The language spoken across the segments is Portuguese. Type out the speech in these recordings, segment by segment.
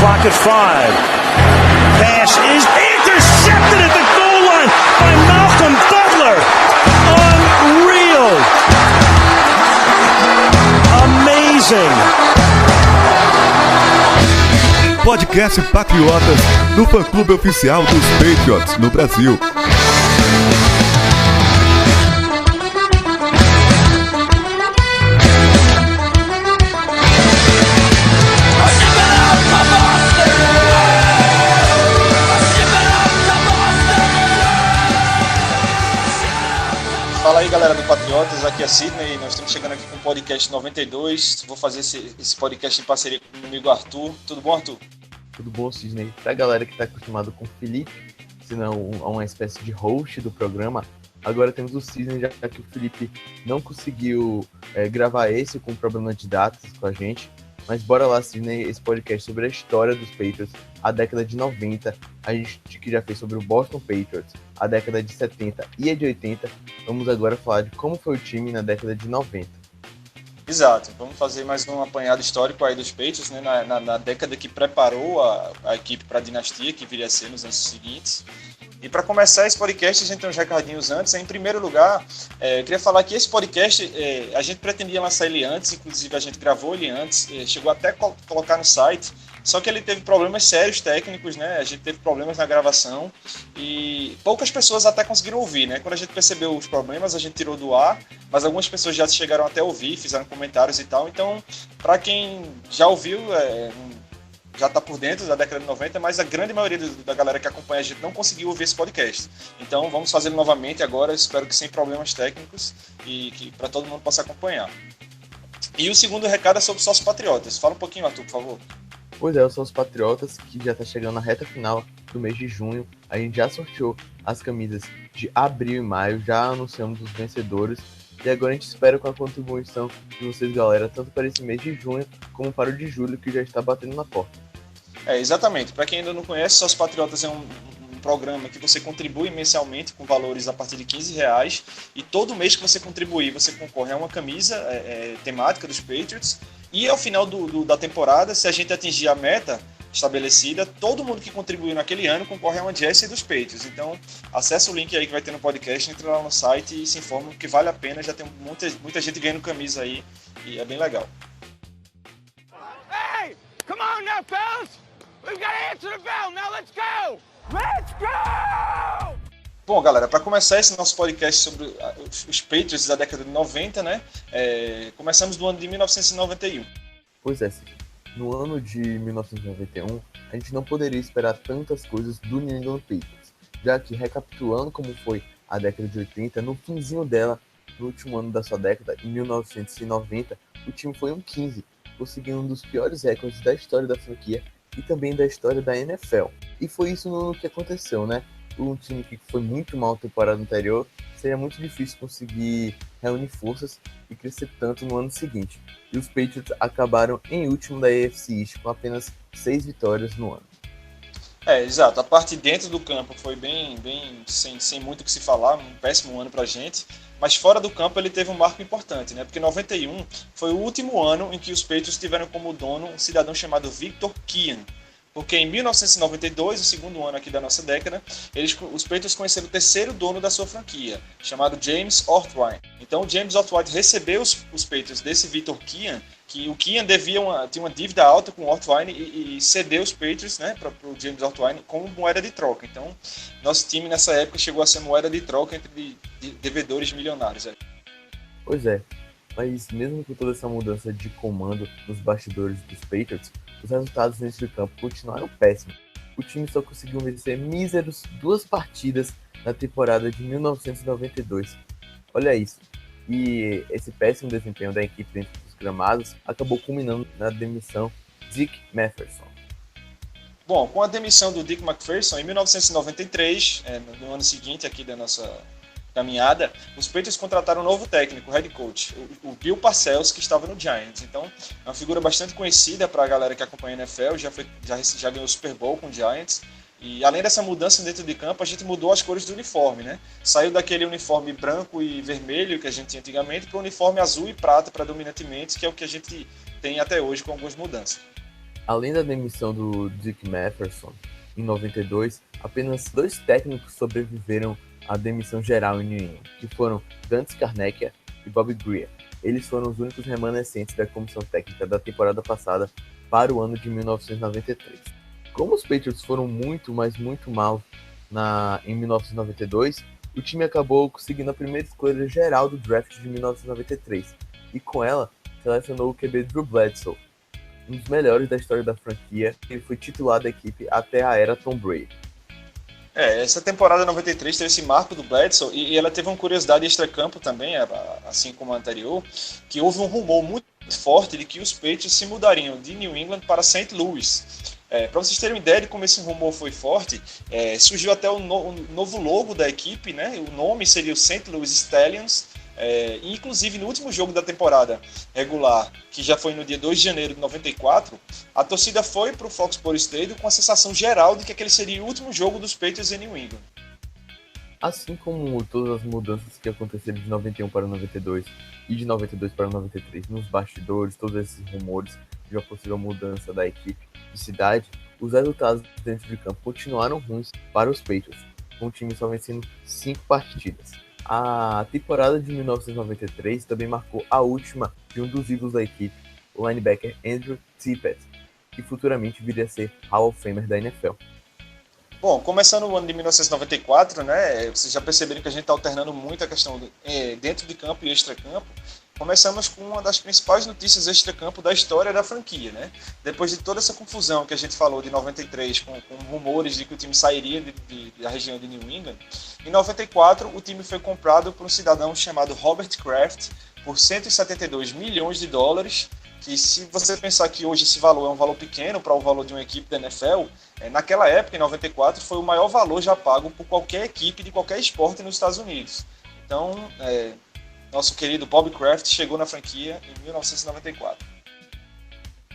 clock at 5. Pass is intercepted at the goal line by Malcolm Butler. Unreal. Amazing. Podcast Patriotas do fã-clube oficial dos Patriots no Brasil. Fala aí, galera do Patriotas, aqui é Sidney, nós estamos chegando aqui com o podcast 92, vou fazer esse podcast em parceria com o meu amigo Arthur. Tudo bom, Arthur? Tudo bom, Sidney? Pra galera que está acostumado com o Felipe, se não uma espécie de host do programa, agora temos o Sidney, já que o Felipe não conseguiu gravar esse com problema de datas com a gente. Mas bora lá, Sidney, esse podcast sobre a história dos Patriots, a década de 90, a gente que já fez sobre o Boston Patriots, a década de 70 e a de 80, vamos agora falar de como foi o time na década de 90. Exato, vamos fazer mais um apanhado histórico aí dos Patriots, né, na década que preparou a equipe para a dinastia que viria a ser nos anos seguintes. E para começar esse podcast, a gente tem uns recadinhos antes. Em primeiro lugar, eu queria falar que esse podcast, a gente pretendia lançar ele antes, inclusive a gente gravou ele antes, chegou até a colocar no site, só que ele teve problemas sérios técnicos, né? A gente teve problemas na gravação e poucas pessoas até conseguiram ouvir, né? Quando a gente percebeu os problemas, a gente tirou do ar, mas algumas pessoas já chegaram até a ouvir, fizeram comentários e tal. Então, para quem já ouviu, já está por dentro da década de 90, mas a grande maioria da galera que acompanha a gente não conseguiu ouvir esse podcast. Então vamos fazer ele novamente agora, espero que sem problemas técnicos e que para todo mundo possa acompanhar. E o segundo recado é sobre os Sócios Patriotas. Fala um pouquinho, Arthur, por favor. Pois é, os Sócios Patriotas, que já está chegando na reta final do mês de junho. A gente já sorteou as camisas de abril e maio, já anunciamos os vencedores. E agora a gente espera com a contribuição de vocês, galera, tanto para esse mês de junho como para o de julho, que já está batendo na porta. Exatamente. Para quem ainda não conhece, Sócios Patriotas é um programa que você contribui mensalmente com valores a partir de R$15 e todo mês que você contribuir, você concorre a uma camisa temática dos Patriots e ao final da temporada, se a gente atingir a meta estabelecida, todo mundo que contribuiu naquele ano concorre a uma jersey dos Patriots. Então, acessa o link aí que vai ter no podcast, entra lá no site e se informa que vale a pena, já tem muita gente ganhando camisa aí e é bem legal. Hey, come on now, fellas! We've got to answer the bell. Now let's go! Let's go! Bom, galera, para começar esse nosso podcast sobre os Patriots da década de 90, né? Começamos do ano de 1991. Pois é, no ano de 1991, a gente não poderia esperar tantas coisas do New England Patriots, já que, recapitulando como foi a década de 80, no finzinho dela, no último ano da sua década, em 1990, o time foi 1-15, conseguindo um dos piores recordes da história da franquia e também da história da NFL. E foi isso no ano que aconteceu, né? Um time que foi muito mal na temporada anterior, seria muito difícil conseguir reunir forças e crescer tanto no ano seguinte. E os Patriots acabaram em último da AFC East com apenas 6 vitórias no ano. Exato. A parte dentro do campo foi bem sem muito o que se falar, um péssimo ano pra gente. Mas fora do campo ele teve um marco importante, né? Porque 91 foi o último ano em que os Patriots tiveram como dono um cidadão chamado Victor Kian. Porque em 1992, o segundo ano aqui da nossa década, os Patriots conheceram o terceiro dono da sua franquia, chamado James Ortwine. Então o James Ortwine recebeu os Patriots desse Victor Kian, que o Kian tinha uma dívida alta com o Ortwine e cedeu os Patriots, né, para o James Ortwine como moeda de troca. Então nosso time nessa época chegou a ser moeda de troca entre devedores milionários. Pois é, mas mesmo com toda essa mudança de comando nos bastidores dos Patriots, os resultados dentro do campo continuaram péssimos. O time só conseguiu vencer míseros 2 partidas na temporada de 1992. Olha isso. E esse péssimo desempenho da equipe dentro dos gramados acabou culminando na demissão de Dick McPherson. Bom, com a demissão do Dick McPherson, em 1993, no ano seguinte aqui da nossa caminhada, os Patriots contrataram um novo técnico, o head coach, o Bill Parcells, que estava no Giants. Então, é uma figura bastante conhecida para a galera que acompanha a NFL, já ganhou o Super Bowl com o Giants. E além dessa mudança dentro de campo, a gente mudou as cores do uniforme, né? Saiu daquele uniforme branco e vermelho que a gente tinha antigamente para o uniforme azul e prata predominantemente, que é o que a gente tem até hoje com algumas mudanças. Além da demissão do Dick Matheson em 92, apenas 2 técnicos sobreviveram à demissão geral em New England, que foram Dan Scarnecchia e Bob Greer. Eles foram os únicos remanescentes da comissão técnica da temporada passada para o ano de 1993. Como os Patriots foram muito, mas muito mal em 1992, o time acabou conseguindo a primeira escolha geral do draft de 1993 e com ela selecionou o QB Drew Bledsoe, um dos melhores da história da franquia. Ele foi titular da equipe até a era Tom Brady. Essa temporada 93 teve esse marco do Bledsoe e ela teve uma curiosidade extracampo também, assim como a anterior, que houve um rumor muito forte de que os Patriots se mudariam de New England para St. Louis. Para vocês terem uma ideia de como esse rumor foi forte, surgiu até o novo logo da equipe, né? O nome seria o St. Louis Stallions. Inclusive no último jogo da temporada regular, que já foi no dia 2 de janeiro de 94, a torcida foi para o Foxborough Stadium com a sensação geral de que aquele seria o último jogo dos Patriots em New England. Assim como todas as mudanças que aconteceram de 91 para 92 e de 92 para 93 nos bastidores, todos esses rumores de uma possível mudança da equipe de cidade, os resultados dentro de campo continuaram ruins para os Patriots, com o time só vencendo 5 partidas. A temporada de 1993 também marcou a última de um dos ídolos da equipe, o linebacker Andrew Tippett, que futuramente viria a ser Hall of Famer da NFL. Bom, começando o ano de 1994, né, vocês já perceberam que a gente está alternando muito a questão dentro de campo e extracampo. Começamos com uma das principais notícias extracampo da história da franquia, né? Depois de toda essa confusão que a gente falou de 93, com rumores de que o time sairia da região de New England, em 94 o time foi comprado por um cidadão chamado Robert Kraft por 172 milhões de dólares, que se você pensar que hoje esse valor é um valor pequeno para o valor de uma equipe da NFL, naquela época, em 94, foi o maior valor já pago por qualquer equipe de qualquer esporte nos Estados Unidos. Então, nosso querido Bob Kraft chegou na franquia em 1994.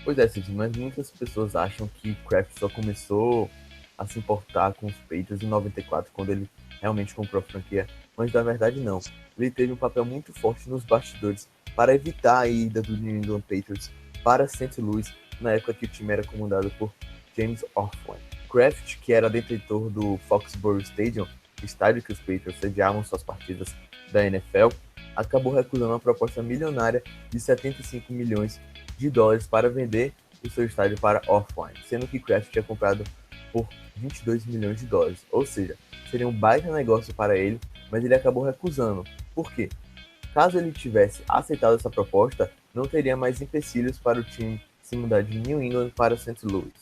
Pois é, Cid, mas muitas pessoas acham que Kraft só começou a se importar com os Patriots em 94, quando ele realmente comprou a franquia, mas na verdade não. Ele teve um papel muito forte nos bastidores para evitar a ida do New England Patriots para St. Louis, na época que o time era comandado por James Orfalin. Kraft, que era detentor do Foxborough Stadium, estádio que os Patriots sediavam suas partidas da NFL, acabou recusando uma proposta milionária de 75 milhões de dólares para vender o seu estádio para Orfalin, sendo que Kraft tinha comprado por 22 milhões de dólares, ou seja, seria um baita negócio para ele, mas ele acabou recusando. Por quê? Caso ele tivesse aceitado essa proposta, não teria mais empecilhos para o time se mudar de New England para St. Louis.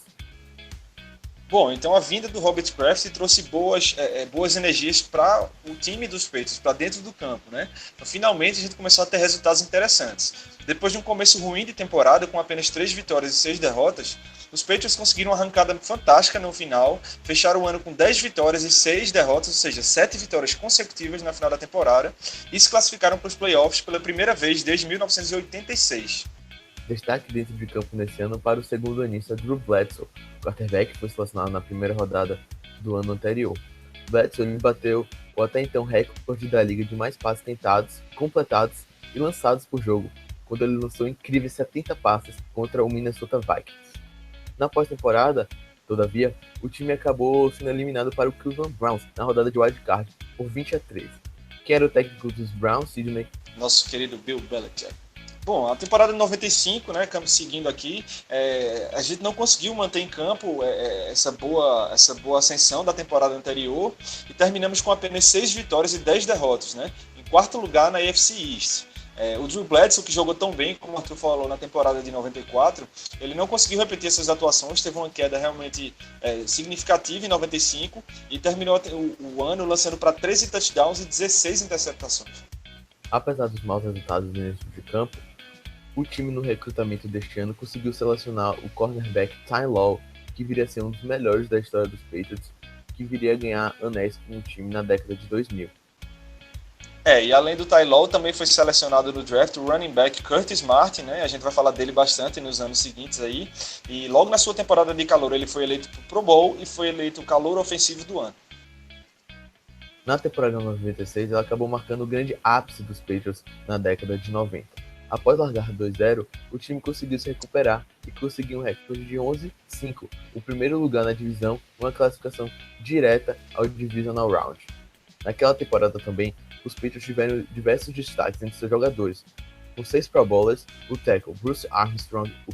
Bom, então a vinda do Robert Kraft trouxe boas energias para o time dos Patriots, para dentro do campo, né? Então, finalmente a gente começou a ter resultados interessantes. Depois de um começo ruim de temporada, com apenas 3 vitórias e 6 derrotas, os Patriots conseguiram uma arrancada fantástica no final, fecharam o ano com 10 vitórias e 6 derrotas, ou seja, 7 vitórias consecutivas na final da temporada, e se classificaram para os playoffs pela primeira vez desde 1986. Destaque dentro de campo nesse ano para o segundo anista Drew Bledsoe, o quarterback que foi selecionado na primeira rodada do ano anterior. Bledsoe bateu o até então recorde da liga de mais passes tentados, completados e lançados por jogo, quando ele lançou incríveis 70 passes contra o Minnesota Vikings. Na pós-temporada, todavia, o time acabou sendo eliminado para o Cleveland Browns na rodada de wildcard por 20-13. Quem era o técnico dos Browns, Sidney? Nosso querido Bill Belichick. Bom, a temporada de 95, né, seguindo aqui, a gente não conseguiu manter em campo essa boa ascensão da temporada anterior e terminamos com apenas 6 vitórias e 10 derrotas, né, em quarto lugar na AFC East. O Drew Bledsoe, que jogou tão bem, como o Arthur falou, na temporada de 94, ele não conseguiu repetir essas atuações, teve uma queda realmente significativa em 95 e terminou o ano lançando para 13 touchdowns e 16 interceptações. Apesar dos maus resultados dentro de campo, o time no recrutamento deste ano conseguiu selecionar o cornerback Ty Law, que viria a ser um dos melhores da história dos Patriots, que viria a ganhar anéis com o time na década de 2000. E além do Ty Law, também foi selecionado no draft o running back Curtis Martin, né? A gente vai falar dele bastante nos anos seguintes aí. E logo na sua temporada de calouro ele foi eleito para o Pro Bowl e foi eleito o calouro ofensivo do ano. Na temporada 96, ela acabou marcando o grande ápice dos Patriots na década de 90. Após largar 2-0, o time conseguiu se recuperar e conseguiu um recorde de 11-5, o primeiro lugar na divisão, uma classificação direta ao Divisional Round. Naquela temporada também, os Patriots tiveram diversos destaques entre seus jogadores, com 6 Pro Bowlers, o tackle Bruce Armstrong, o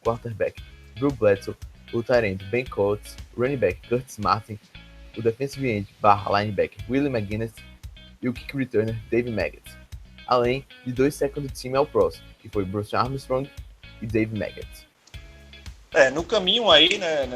quarterback Drew Bledsoe, o tight end Ben Coates, o running back Curtis Martin, o defensive end / linebacker Willie McGinnis e o kick returner Dave Maggett, além de 2 second team All-Pros, que foi Bruce Armstrong e Dave Maggett. No caminho aí, né,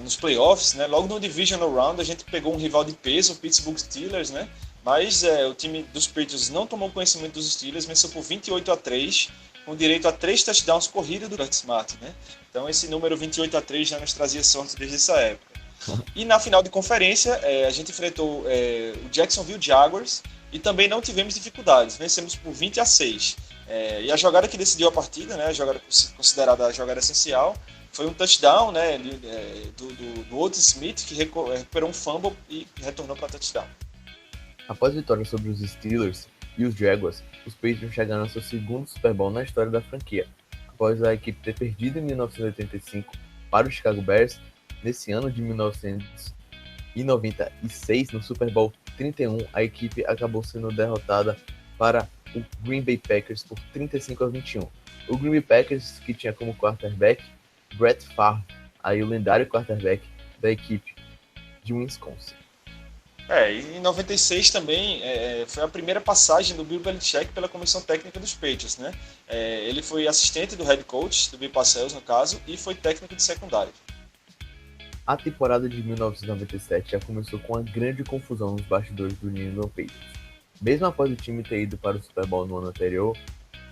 nos playoffs, né, logo no Divisional Round, a gente pegou um rival de peso, o Pittsburgh Steelers, né, mas o time dos Patriots não tomou conhecimento dos Steelers, venceu por 28-3, com direito a 3 touchdowns corridos do Curtis Martin, né? Então esse número 28-3 já nos trazia sorte desde essa época. E na final de conferência, a gente enfrentou o Jacksonville Jaguars e também não tivemos dificuldades, vencemos por 20-6. E a jogada que decidiu a partida, né, a jogada considerada a jogada essencial, foi um touchdown, né, do Otis Smith, que recuperou um fumble e retornou para touchdown. Após a vitória sobre os Steelers e os Jaguars, os Patriots chegaram ao seu segundo Super Bowl na história da franquia, após a equipe ter perdido em 1985 para o Chicago Bears. Nesse ano de 1996, no Super Bowl 31, a equipe acabou sendo derrotada para o Green Bay Packers por 35-21. O Green Bay Packers, que tinha como quarterback Brett Favre, aí o lendário quarterback da equipe de Wisconsin. E em 96 também foi a primeira passagem do Bill Belichick pela comissão técnica dos Patriots, né? Ele foi assistente do head coach, do Bill Parcells no caso, e foi técnico de secundário. A temporada de 1997 já começou com uma grande confusão nos bastidores do New England Patriots. Mesmo após o time ter ido para o Super Bowl no ano anterior,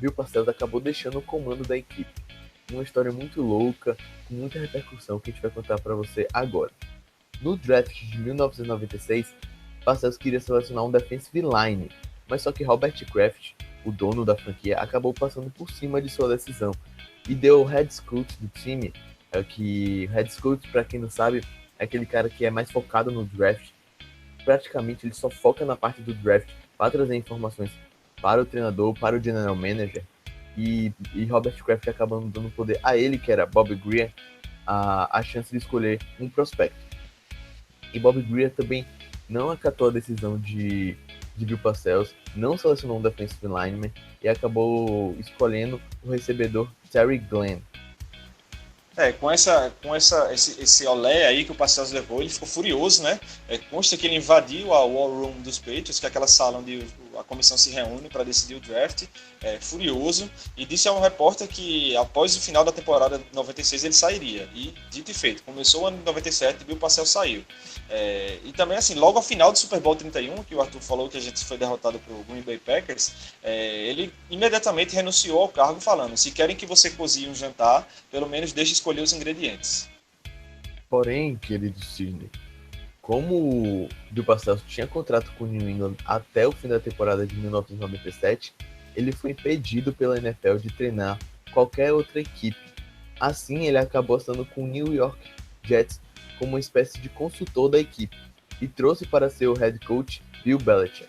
Bill Parcells acabou deixando o comando da equipe. Uma história muito louca, com muita repercussão que a gente vai contar para você agora. No draft de 1996, Parcells queria selecionar um defensive line, mas só que Robert Kraft, o dono da franquia, acabou passando por cima de sua decisão e deu o head coach do time, que head coach, para quem não sabe, é aquele cara que é mais focado no draft. Praticamente ele só foca na parte do draft para trazer informações para o treinador, para o general manager, e Robert Kraft acabando dando poder a ele, que era Bob Greer, a chance de escolher um prospecto. E Bob Greer também não acatou a decisão de Bill Parcells, não selecionou um defensive lineman e acabou escolhendo o recebedor Terry Glenn. Com esse olé aí que o Parcells levou, ele ficou furioso, né? Consta que ele invadiu a War Room dos Patriots, que é aquela sala onde a comissão se reúne para decidir o draft, furioso, e disse a um repórter que após o final da temporada de 96 ele sairia. E dito e feito, começou o ano de 97 e Bill Parcells saiu. E também, assim, logo ao final do Super Bowl 31, que o Arthur falou que a gente foi derrotado para o Green Bay Packers, ele imediatamente renunciou ao cargo falando: se querem que você cozinhe um jantar, pelo menos deixe escolher os ingredientes. Porém, querido Sidney, como Bill Parcells tinha contrato com o New England até o fim da temporada de 1997, ele foi impedido pela NFL de treinar qualquer outra equipe. Assim, ele acabou estando com o New York Jets como uma espécie de consultor da equipe e trouxe para ser o head coach Bill Belichick.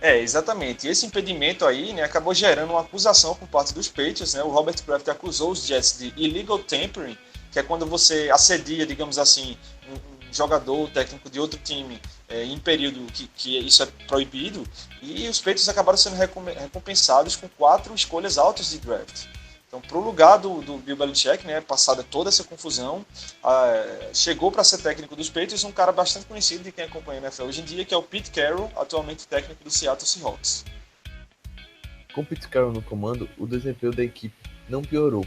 Exatamente. E esse impedimento aí, né, acabou gerando uma acusação por parte dos Patriots, né? O Robert Kraft acusou os Jets de illegal tampering, que é quando você assedia, digamos assim, um jogador técnico de outro time em período que isso é proibido, e os Patriots acabaram sendo recompensados com 4 escolhas altas de draft. Então, para o lugar do Bill Belichick, né, passada toda essa confusão, chegou para ser técnico dos Patriots um cara bastante conhecido de quem acompanha a NFL hoje em dia, que é o Pete Carroll, atualmente técnico do Seattle Seahawks. Com Pete Carroll no comando, o desempenho da equipe não piorou,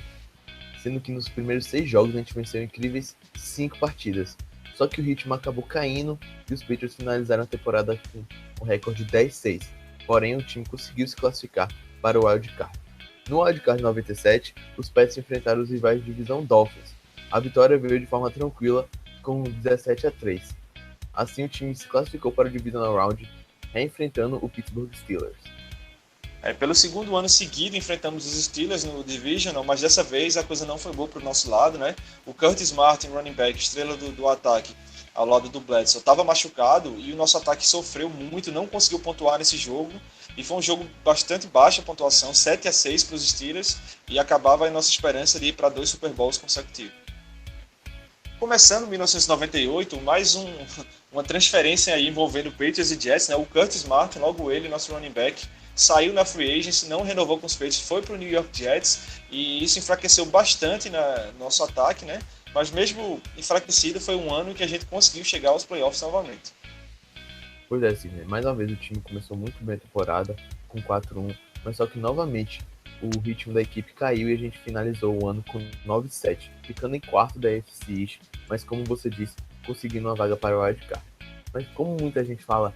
sendo que nos primeiros 6 jogos a gente venceu incríveis 5 partidas. Só que o ritmo acabou caindo e os Patriots finalizaram a temporada com um recorde de 10-6. Porém, o time conseguiu se classificar para o Wild Card. No Wild Card 97, os Pats enfrentaram os rivais de divisão Dolphins. A vitória veio de forma tranquila, com 17-3. Assim, o time se classificou para o Divisional Round, enfrentando o Pittsburgh Steelers. Pelo segundo ano seguido, enfrentamos os Steelers no Divisional, mas dessa vez a coisa não foi boa para o nosso lado, né? O Curtis Martin, running back, estrela do ataque, ao lado do Bledsoe, estava machucado e o nosso ataque sofreu muito, não conseguiu pontuar nesse jogo. E foi um jogo bastante baixo a pontuação, 7-6 para os Steelers, e acabava a nossa esperança de ir para 2 Super Bowls consecutivos. Começando em 1998, uma transferência aí envolvendo Patriots e Jets, né? O Curtis Martin, logo ele, nosso running back, saiu na free agency, não renovou com os Patriots, foi para o New York Jets, e isso enfraqueceu bastante nosso ataque, né? Mas mesmo enfraquecido, foi um ano que a gente conseguiu chegar aos playoffs novamente. Pois é, Sidney, mais uma vez o time começou muito bem a temporada, com 4-1, mas só que novamente o ritmo da equipe caiu e a gente finalizou o ano com 9-7, ficando em quarto da AFC East, mas como você disse, conseguindo uma vaga para o wildcard. Mas como muita gente fala,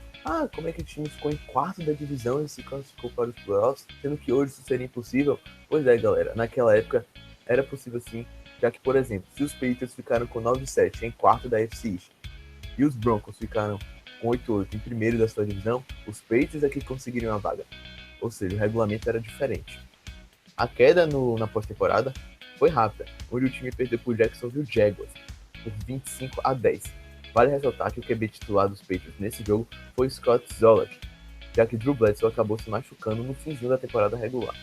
como é que o time ficou em quarto da divisão e se classificou para os playoffs, sendo que hoje isso seria impossível? Pois é, galera, naquela época era possível sim, já que, por exemplo, se os Patriots ficaram com 9-7 em quarto da AFC East e os Broncos ficaram com 8-8 em primeiro da sua divisão, os Patriots é que conseguiriam a vaga. Ou seja, o regulamento era diferente. A queda na pós-temporada foi rápida, onde o time perdeu para o Jacksonville Jaguars por 25-10. Vale ressaltar que o QB titular dos Patriots nesse jogo foi Scott Zolak, já que Drew Bledsoe acabou se machucando no finzinho da temporada regular.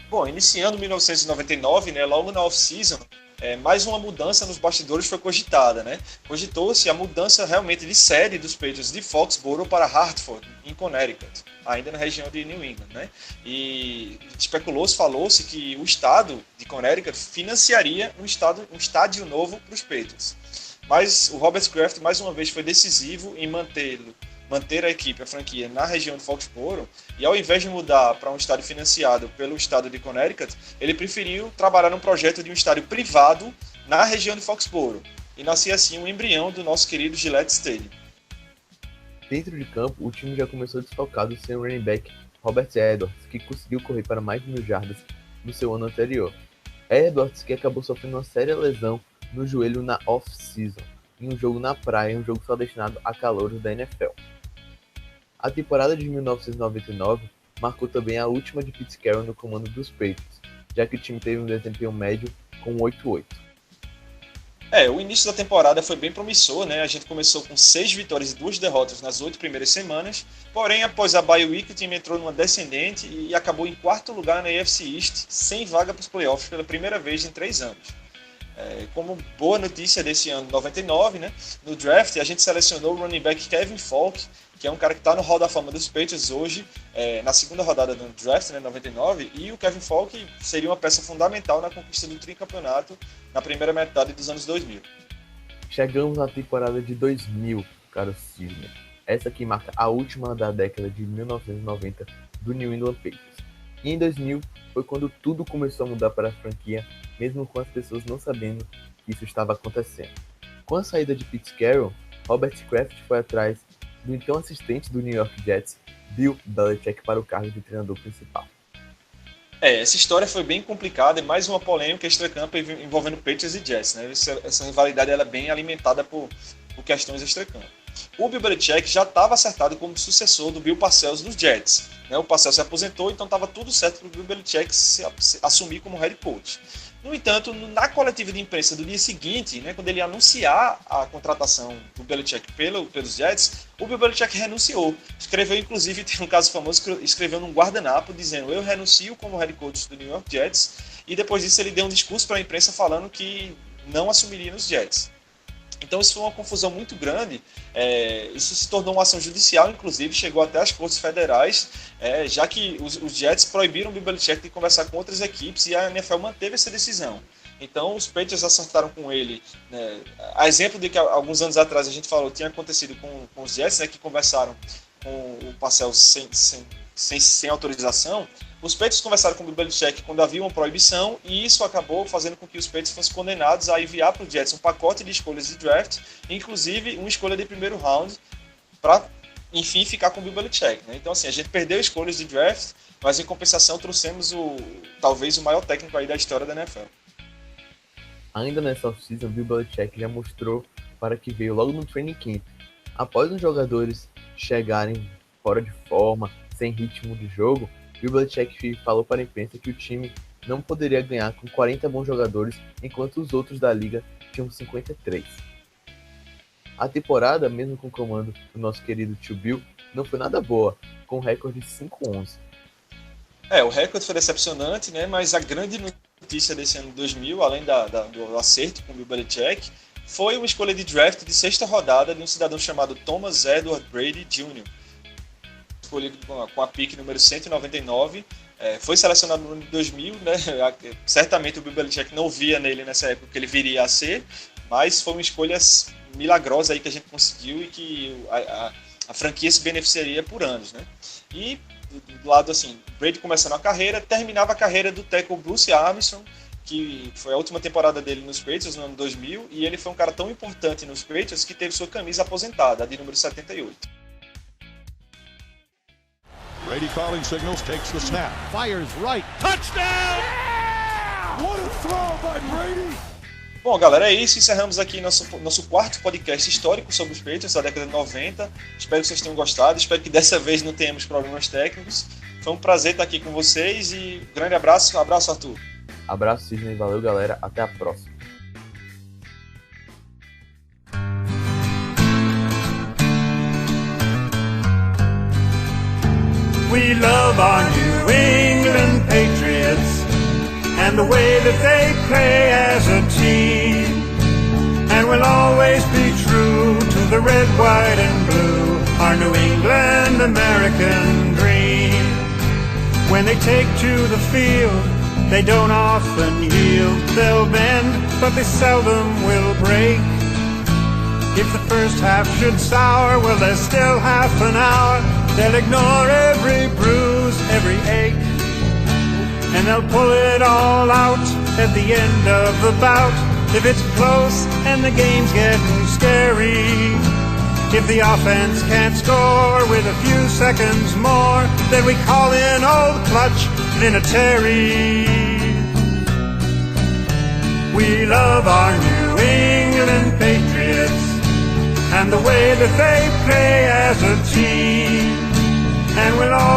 Bom, iniciando 1999, né, logo na off-season, mais uma mudança nos bastidores foi cogitada, né? Cogitou-se a mudança realmente de sede dos Patriots de Foxborough para Hartford, em Connecticut, ainda na região de New England, né? E falou-se que o estado de Connecticut financiaria um estádio novo para os Patriots. Mas o Robert Kraft, mais uma vez, foi decisivo em manter a equipe, a franquia, na região de Foxborough, e ao invés de mudar para um estádio financiado pelo estado de Connecticut, ele preferiu trabalhar num projeto de um estádio privado na região de Foxborough, e nascia assim um embrião do nosso querido Gillette Stadium. Dentro de campo, o time já começou desfalcado sem o running back Robert Edwards, que conseguiu correr para mais de 1.000 jardas no seu ano anterior. Edwards, que acabou sofrendo uma séria lesão no joelho na off-season, em um jogo na praia, um jogo só destinado a calouros da NFL. A temporada de 1999 marcou também a última de Pete Carroll no comando dos Patriots, já que o time teve um desempenho médio com 8-8. O início da temporada foi bem promissor, né? A gente começou com 6 vitórias e 2 derrotas nas 8 primeiras semanas, porém após a bye week o time entrou numa descendente e acabou em quarto lugar na AFC East, sem vaga para os playoffs pela primeira vez em 3 anos. Como boa notícia desse ano 99, né? No draft a gente selecionou o running back Kevin Falk, que é um cara que está no Hall da Fama dos Patriots hoje, na segunda rodada do draft, né, 99, e o Kevin Falk seria uma peça fundamental na conquista do tricampeonato na primeira metade dos anos 2000. Chegamos na temporada de 2000, caro Sidney. Essa que marca a última da década de 1990 do New England Patriots. E em 2000 foi quando tudo começou a mudar para a franquia, mesmo com as pessoas não sabendo que isso estava acontecendo. Com a saída de Pete Carroll, Robert Kraft foi atrás do então assistente do New York Jets, Bill Belichick, para o cargo de treinador principal. Essa história foi bem complicada e mais uma polêmica extracampo envolvendo Patriots e Jets, né? Essa rivalidade ela é bem alimentada por questões extracampo. O Bill Belichick já estava acertado como sucessor do Bill Parcells nos Jets, né? O Parcells se aposentou, então estava tudo certo para o Bill Belichick assumir como head coach. No entanto, na coletiva de imprensa do dia seguinte, né, quando ele ia anunciar a contratação do Belichick pelos Jets, o Bill Belichick renunciou. Escreveu, inclusive, tem um caso famoso, escreveu num guardanapo dizendo: eu renuncio como head coach do New York Jets, e depois disso ele deu um discurso para a imprensa falando que não assumiria nos Jets. Então isso foi uma confusão muito grande, isso se tornou uma ação judicial, inclusive chegou até as cortes federais, já que os Jets proibiram o Bill Belichick de conversar com outras equipes e a NFL manteve essa decisão. Então os Patriots acertaram com ele, né, a exemplo de que alguns anos atrás a gente falou tinha acontecido com os Jets, né, que conversaram com o Parcells sem autorização. Os Patriots conversaram com o Bill Belichick quando havia uma proibição e isso acabou fazendo com que os Patriots fossem condenados a enviar para o Jets um pacote de escolhas de draft, inclusive uma escolha de primeiro round, para, enfim, ficar com o Bill Belichick, né? Então, assim, a gente perdeu escolhas de draft, mas em compensação trouxemos talvez o maior técnico aí da história da NFL. Ainda nessa off-season, Bill Belichick já mostrou para que veio logo no training camp. Após os jogadores chegarem fora de forma, sem ritmo de jogo, Bill Belichick falou para a imprensa que o time não poderia ganhar com 40 bons jogadores, enquanto os outros da liga tinham 53. A temporada, mesmo com o comando do nosso querido tio Bill, não foi nada boa, com um recorde de 5-11. O recorde foi decepcionante, né? Mas a grande notícia desse ano de 2000, além do acerto com o Bill Belichick, foi uma escolha de draft de 6ª rodada de um cidadão chamado Thomas Edward Brady Jr., escolhido com a pick número 199, foi selecionado no ano de 2000, né? Certamente o Bill Belichick não via nele nessa época que ele viria a ser, mas foi uma escolha milagrosa aí que a gente conseguiu e que a franquia se beneficiaria por anos, né? E do lado assim, Brady começando a carreira, terminava a carreira do tackle Bruce Armstrong, que foi a última temporada dele nos Patriots no ano 2000, e ele foi um cara tão importante nos Patriots que teve sua camisa aposentada, a de número 78. Brady calling signals, takes the snap. Fires right. Touchdown! Yeah! What a throw by Brady! Bom, galera, é isso. Encerramos aqui nosso 4º podcast histórico sobre os Patriots da década de 90. Espero que vocês tenham gostado. Espero que dessa vez não tenhamos problemas técnicos. Foi um prazer estar aqui com vocês e um grande abraço. Um abraço, Arthur. Abraço, Sidney. Valeu, galera. Até a próxima. We love our New England Patriots and the way that they play as a team. And we'll always be true to the red, white, and blue, our New England American dream. When they take to the field, they don't often yield. They'll bend, but they seldom will break. If the first half should sour, well, there's still half an hour. They'll ignore every bruise, every ache, and they'll pull it all out at the end of the bout. If it's close and the game's getting scary, if the offense can't score with a few seconds more, then we call in old clutch Vinatieri. We love our New England Patriots and the way that they play as a team, and we'll all